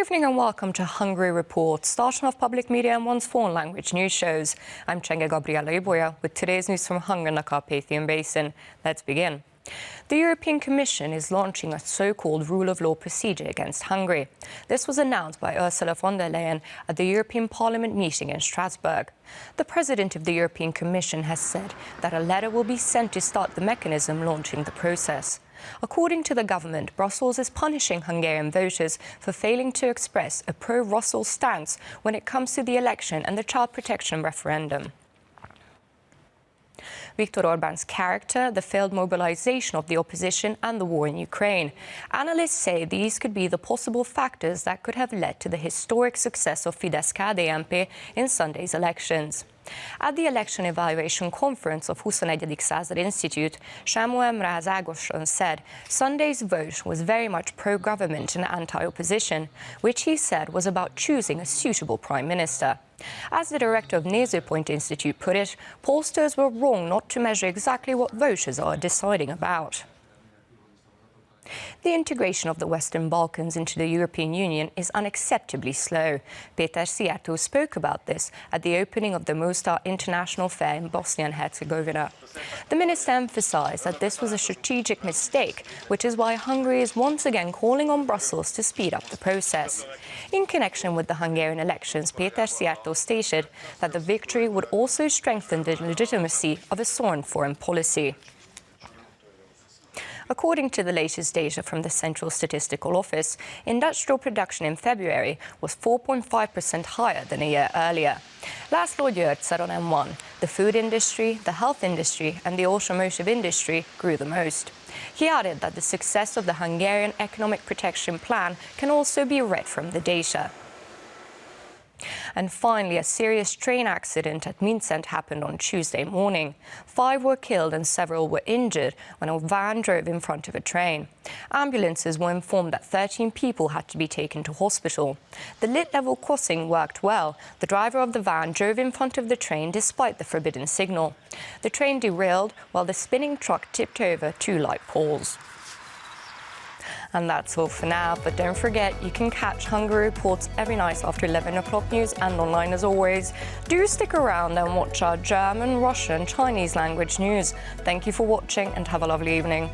evening and welcome to Hungary Report, starting off public media and one's foreign language news shows. I'm Csenge Gabriela Ibolya with today's news from Hungary and the Carpathian Basin. Let's begin. The European Commission is launching a so-called rule of law procedure against Hungary. This was announced by Ursula von der Leyen at the European Parliament meeting in Strasbourg. The President of the European Commission has said that a letter will be sent to start the mechanism launching the process. According to the government, Brussels is punishing Hungarian voters for failing to express a pro-Russell stance when it comes to the election and the child protection referendum. Viktor Orbán's character, the failed mobilization of the opposition and the war in Ukraine. Analysts say these could be the possible factors that could have led to the historic success of Fidesz-KDNP in Sunday's elections. At the election evaluation conference of 21. Század Institute, Sámuel Mráz Ágoson said Sunday's vote was very much pro-government and anti-opposition, which he said was about choosing a suitable prime minister. As the director of Nézőpont Institute put it, pollsters were wrong not to measure exactly what voters are deciding about. The integration of the Western Balkans into the European Union is unacceptably slow. Péter Szijjártó spoke about this at the opening of the Mostar International Fair in Bosnia and Herzegovina. The minister emphasized that this was a strategic mistake, which is why Hungary is once again calling on Brussels to speed up the process. In connection with the Hungarian elections, Péter Szijjártó stated that the victory would also strengthen the legitimacy of a sound foreign policy. According to the latest data from the Central Statistical Office, industrial production in February was 4.5% higher than a year earlier. László György said on M1, the food industry, the health industry and the automotive industry grew the most. He added that the success of the Hungarian Economic Protection Plan can also be read from the data. And finally, a serious train accident at Minszent happened on Tuesday morning. 5 were killed and several were injured when a van drove in front of a train. Ambulances were informed that 13 people had to be taken to hospital. The lit-level crossing worked well. The driver of the van drove in front of the train despite the forbidden signal. The train derailed while the spinning truck tipped over 2 light poles. And that's all for now, but don't forget you can catch Hungary Reports every night after 11 o'clock news and online as always. Do stick around and watch our German, Russian and Chinese language news. Thank you for watching and have a lovely evening.